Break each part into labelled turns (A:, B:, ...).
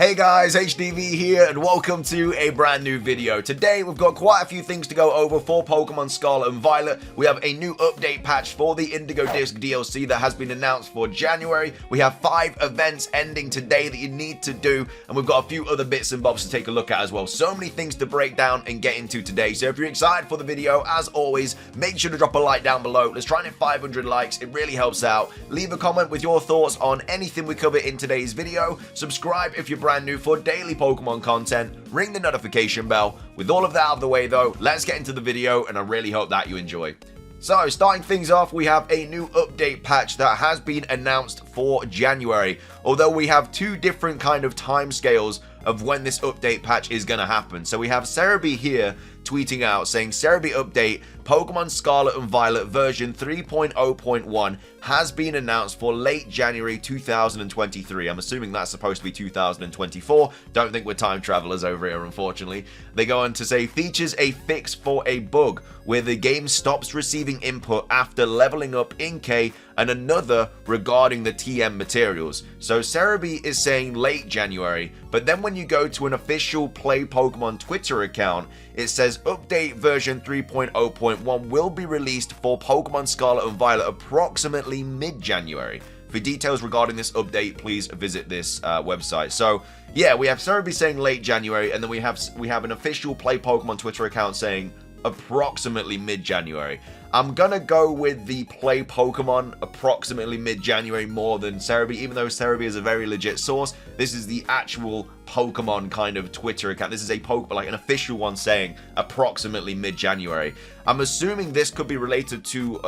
A: Hey guys, HDvee here and welcome to a brand new video. Today we've got quite a few things to go over for Pokemon Scarlet and Violet. We have a new update patch for the Indigo Disk DLC that has been announced for January. We have 5 events ending today that you need to do, and we've got a few other bits and bobs to take a look at as well. So many things to break down and get into today. So if you're excited for the video, as always, make sure to drop a like down below. Let's try and hit 500 likes. It really helps out. Leave a comment with your thoughts on anything we cover in today's video. Subscribe if you're brand new for daily Pokemon content. Ring the notification bell. With all of that out of the way though, let's get into the video and I really hope that you enjoy. So, starting things off, we have a new update patch that has been announced for January. Although we have 2 different kind of timescales of when this update patch is going to happen. So we have HDvee here tweeting out saying HDvee update Pokemon Scarlet and Violet version 3.0.1 has been announced for late January 2023. I'm assuming that's supposed to be 2024. Don't think we're time travelers over here, unfortunately. They go on to say features a fix for a bug where the game stops receiving input after leveling up Inkay, and another regarding the TM materials. So HDvee is saying late January, but then when you go to an official Play Pokemon Twitter account, it says update version 3.0.1 will be released for Pokemon Scarlet and Violet approximately mid-January. For details regarding this update, please visit this website. So yeah, we have HDvee saying late January, and then we have an official Play Pokemon Twitter account saying approximately mid-January. I'm gonna go with the Play Pokemon approximately mid-January more than HDvee, even though HDvee is a very legit source. This is the actual Pokemon kind of Twitter account. This is a like an official one saying approximately mid-January. I'm assuming this could be related to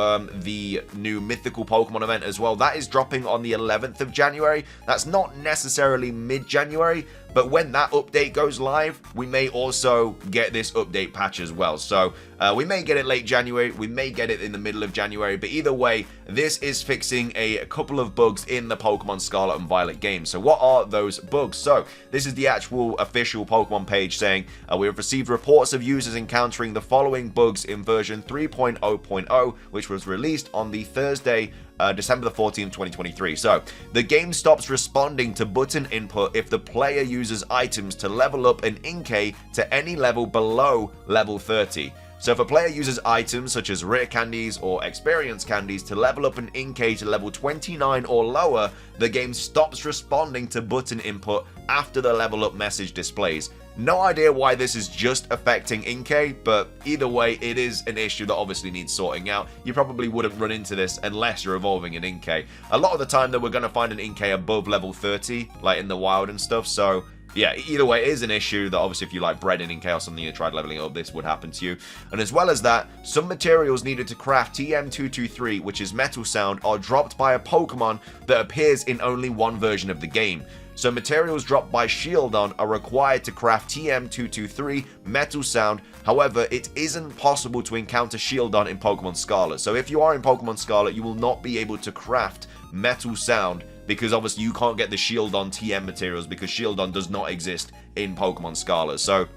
A: the new mythical Pokemon event as well. That is dropping on the 11th of January. That's not necessarily mid-January, but when that update goes live, we may also get this update patch as well. So we may get it late January, we may get it in the middle of January, but either way, this is fixing a couple of bugs in the Pokemon Scarlet and Violet game. So what are those bugs? So this is the actual official Pokemon page saying we have received reports of users encountering the following bugs in version 3.0.0, which was released on the Thursday, December the 14th, 2023. So, the game stops responding to button input if the player uses items to level up an Inkay to any level below level 30. So if a player uses items such as rare candies or experience candies to level up an Inkay to level 29 or lower, the game stops responding to button input after the level up message displays. No idea why this is just affecting Inkay, but either way, it is an issue that obviously needs sorting out. You probably wouldn't run into this unless you're evolving an Inkay. A lot of the time, though, we're going to find an Inkay above level 30, like in the wild and stuff, so yeah, either way, it is an issue that obviously if you like bred in Inkay or something, you tried leveling up, this would happen to you. And as well as that, some materials needed to craft TM223, which is Metal Sound, are dropped by a Pokemon that appears in only one version of the game. So materials dropped by Shieldon are required to craft TM223 Metal Sound. However, it isn't possible to encounter Shieldon in Pokemon Scarlet. So if you are in Pokemon Scarlet, you will not be able to craft Metal Sound because obviously you can't get the Shieldon TM materials because Shieldon does not exist in Pokemon Scarlet. So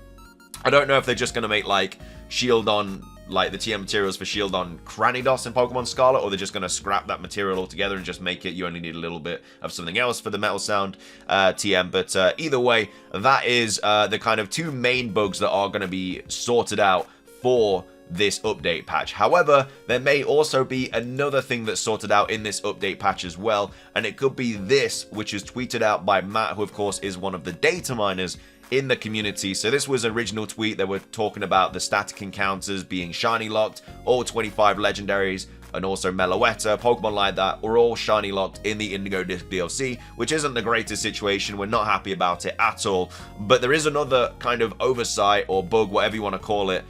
A: I don't know if they're just going to make like Shieldon, like the TM materials for Shieldon Cranidos in Pokemon Scarlet, or they're just going to scrap that material altogether and just make it, you only need a little bit of something else for the Metal Sound TM. But either way, that is the kind of 2 main bugs that are going to be sorted out for this update patch. However, there may also be another thing that's sorted out in this update patch as well, and it could be this, which is tweeted out by Matt, who of course is one of the data miners in the community. So this was an original tweet. They were talking about the static encounters being shiny locked, all 25 legendaries, and also Meloetta, Pokemon like that, were all shiny locked in the Indigo Disk DLC, which isn't the greatest situation. We're not happy about it at all. But there is another kind of oversight or bug, whatever you want to call it,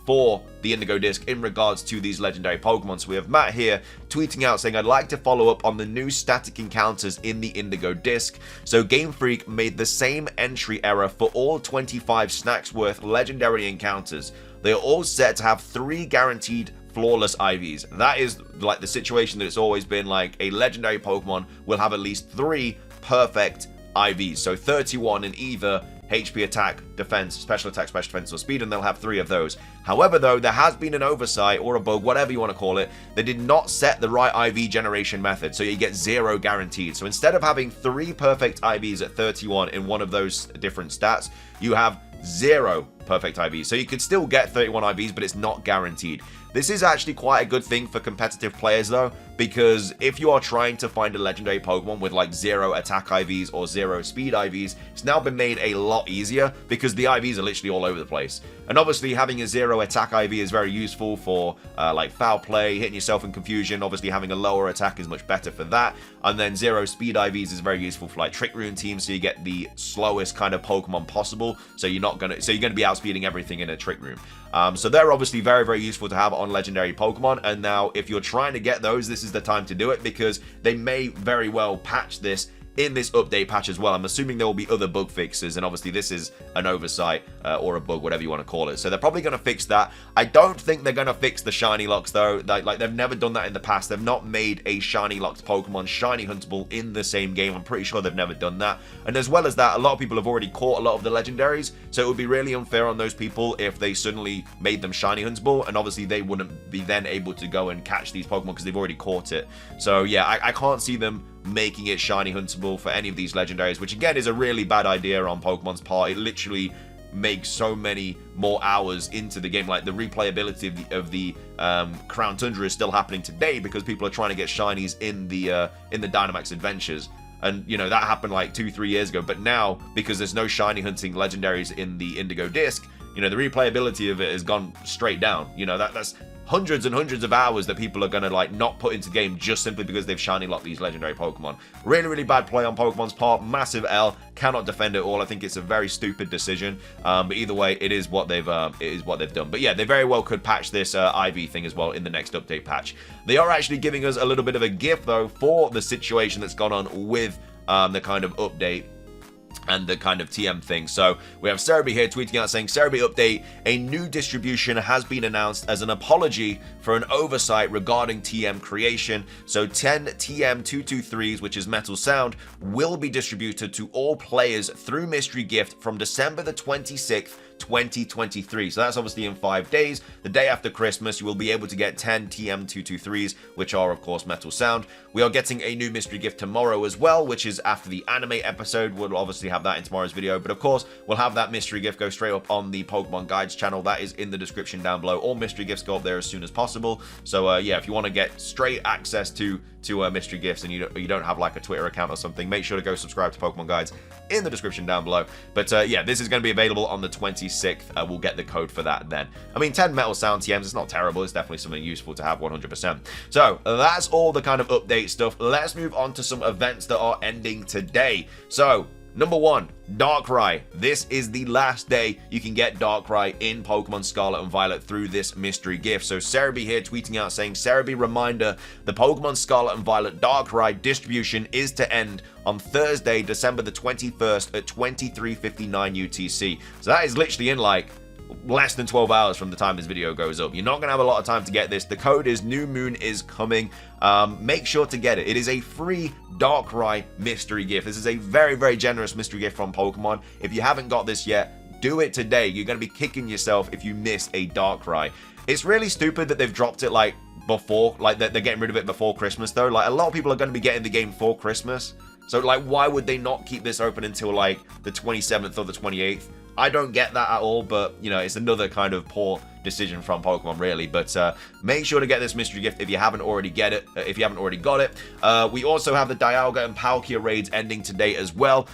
A: for the Indigo Disk in regards to these legendary Pokemon. So we have Matt here tweeting out saying, I'd like to follow up on the new static encounters in the Indigo Disk. So Game Freak made the same entry error for all 25 snacks worth legendary encounters. They are all set to have 3 guaranteed flawless IVs. That is like the situation that it's always been. Like a legendary Pokemon will have at least 3 perfect IVs, so 31 in either HP attack, defense, special attack, special defense, or speed, and they'll have 3 of those. However, though, there has been an oversight or a bug, whatever you want to call it. They did not set the right IV generation method, so you get 0 guaranteed. So instead of having 3 perfect IVs at 31 in one of those different stats, you have 0 perfect IVs. So you could still get 31 IVs, but it's not guaranteed. This is actually quite a good thing for competitive players though, because if you are trying to find a legendary Pokemon with like 0 attack IVs or 0 speed IVs, it's now been made a lot easier because the IVs are literally all over the place. And obviously having a 0 attack IV is very useful for like foul play, hitting yourself in confusion. Obviously having a lower attack is much better for that. And then 0 speed IVs is very useful for like Trick Room teams, so you get the slowest kind of Pokemon possible. So you're gonna be outspeeding everything in a Trick Room. So they're obviously very, very useful to have on legendary Pokemon. And now if you're trying to get those, this is the time to do it, because they may very well patch this in this update patch as well. I'm assuming there will be other bug fixes, and obviously this is an oversight or a bug, whatever you want to call it. So they're probably going to fix that. I don't think they're going to fix the shiny locks though. Like they've never done that in the past. They've not made a shiny locked Pokemon shiny huntable in the same game. I'm pretty sure they've never done that. And as well as that, a lot of people have already caught a lot of the legendaries, so it would be really unfair on those people if they suddenly made them shiny huntable, and obviously they wouldn't be then able to go and catch these Pokemon because they've already caught it. So yeah, I can't see them making it shiny huntable for any of these legendaries, which again is a really bad idea on Pokemon's part. It literally makes so many more hours into the game. Like the replayability of the Crown Tundra is still happening today because people are trying to get shinies in the Dynamax Adventures. And, you know, that happened like 2-3 years ago. But now, because there's no shiny hunting legendaries in the Indigo Disk, you know, the replayability of it has gone straight down. You know, that's hundreds and hundreds of hours that people are going to like not put into the game just simply because they've shiny locked these legendary Pokemon. Really, really bad play on Pokemon's part. Massive L. Cannot defend it all. I think it's a very stupid decision. But either way, it is what they've done. But yeah, they very well could patch this IV thing as well in the next update patch. They are actually giving us a little bit of a gift though for the situation that's gone on with the kind of update and the kind of TM thing. So we have Cerebi here tweeting out saying, Cerebi update, a new distribution has been announced as an apology for an oversight regarding TM creation. So 10 TM223s, which is Metal Sound, will be distributed to all players through Mystery Gift from December the 26th, 2023. So that's obviously in 5 days. The day after Christmas, you will be able to get 10 TM223s, which are of course Metal Sound. We are getting a new mystery gift tomorrow as well, which is after the anime episode. We'll obviously have that in tomorrow's video, but of course we'll have that mystery gift go straight up on the Pokemon Guides channel. That is in the description down below. All mystery gifts go up there as soon as possible. So yeah, if you want to get straight access to mystery gifts and you don't have like a Twitter account or something, make sure to go subscribe to Pokemon Guides in the description down below. But yeah, this is going to be available on the 26th. We'll get the code for that then. I mean, 10 Metal Sound TMs, it's not terrible. It's definitely something useful to have 100%. So that's all the kind of update stuff. Let's move on to some events that are ending today. So number 1, Darkrai. This is the last day you can get Darkrai in Pokemon Scarlet and Violet through this mystery gift. So Cerebi here tweeting out saying, Cerebi reminder, the Pokemon Scarlet and Violet Darkrai distribution is to end on Thursday, December the 21st at 23:59 UTC. So that is literally in like less than 12 hours from the time this video goes up. You're not going to have a lot of time to get this. The code is New Moon is coming. Make sure to get it. It is a free Darkrai mystery gift. This is a very, very generous mystery gift from Pokemon. If you haven't got this yet, do it today. You're going to be kicking yourself if you miss a Darkrai. It's really stupid that they've dropped it like before, like they're getting rid of it before Christmas though. Like a lot of people are going to be getting the game for Christmas. So like, why would they not keep this open until like the 27th or the 28th? I don't get that at all, but, you know, it's another kind of poor decision from Pokemon, really. But make sure to get this mystery gift if you haven't already got it. We also have the Dialga and Palkia raids ending today as well.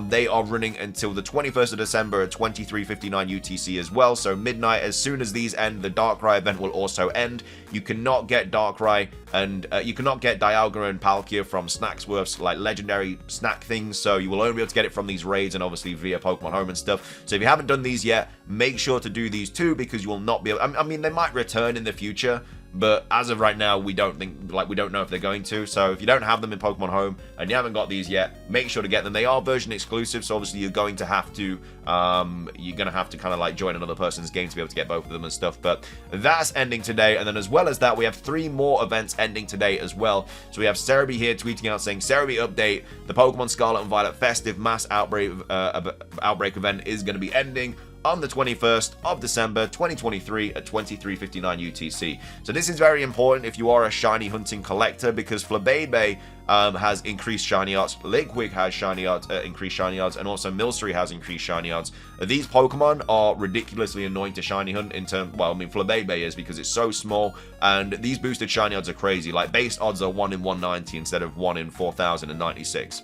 A: They are running until the 21st of December at 23:59 UTC as well. So midnight, as soon as these end, the Darkrai event will also end. You cannot get Darkrai and you cannot get Dialga and Palkia from Snacksworth's like legendary snack things. So you will only be able to get it from these raids and obviously via Pokemon Home and stuff. So if you haven't done these yet, make sure to do these too, because you will not be able, I mean, they might return in the future. but as of right now, we don't know if they're going to. So if you don't have them in Pokemon Home and you haven't got these yet, make sure to get them. They are version exclusive, so obviously you're going to have to kind of like join another person's game to be able to get both of them and stuff. But that's ending today, and then as well as that, we have 3 more events ending today as well. So we have Cerebi here tweeting out saying, Cerebi update, the Pokemon Scarlet and Violet festive mass outbreak event is going to be ending on the 21st of December 2023 at 23:59 UTC. So this is very important if you are a shiny hunting collector, because Flabébé has increased shiny odds, Litwick has shiny odds, increased shiny odds, and also Milcery has increased shiny odds. These Pokemon are ridiculously annoying to shiny hunt in terms, well, I mean, Flabébé is because it's so small, and these boosted shiny odds are crazy. Like, base odds are 1 in 190 instead of 1 in 4096.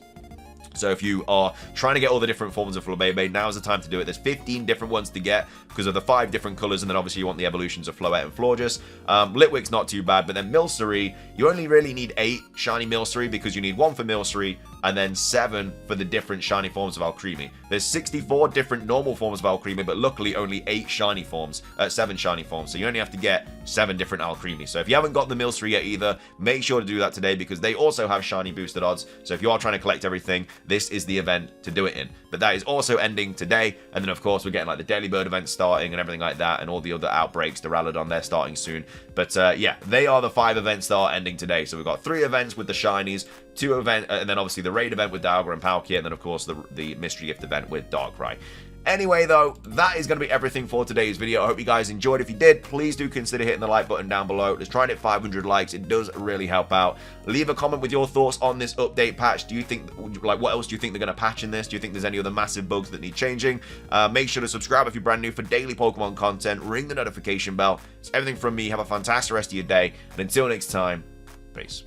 A: So if you are trying to get all the different forms of Flabébé, now's the time to do it. There's 15 different ones to get because of the 5 different colors, and then obviously you want the evolutions of Floette and Florges. Litwick's not too bad, but then Milcery, you only really need 8 shiny Milcery because you need 1 for Milcery and then 7 for the different shiny forms of Alcremie. There's 64 different normal forms of Alcremie, but luckily only 7 shiny forms. So you only have to get 7 different Alcremie. So if you haven't got the Milcery yet either, make sure to do that today because they also have shiny boosted odds. So if you are trying to collect everything, this is the event to do it in. But that is also ending today, and then of course we're getting like the Daily Bird event starting and everything like that, and all the other outbreaks, the Ralladon, they're starting soon. But yeah, they are the 5 events that are ending today. So we've got 3 events with the shinies, 2 events, and then obviously the raid event with Dialga and Palkia, and then of course the mystery gift event with Darkrai. Anyway, though, that is going to be everything for today's video. I hope you guys enjoyed. If you did, please do consider hitting the like button down below. Let's try and hit 500 likes. It does really help out. Leave a comment with your thoughts on this update patch. Do you think, like, what else do you think they're going to patch in this? Do you think there's any other massive bugs that need changing? Make sure to subscribe if you're brand new for daily Pokemon content. Ring the notification bell. It's everything from me. Have a fantastic rest of your day. And until next time, peace.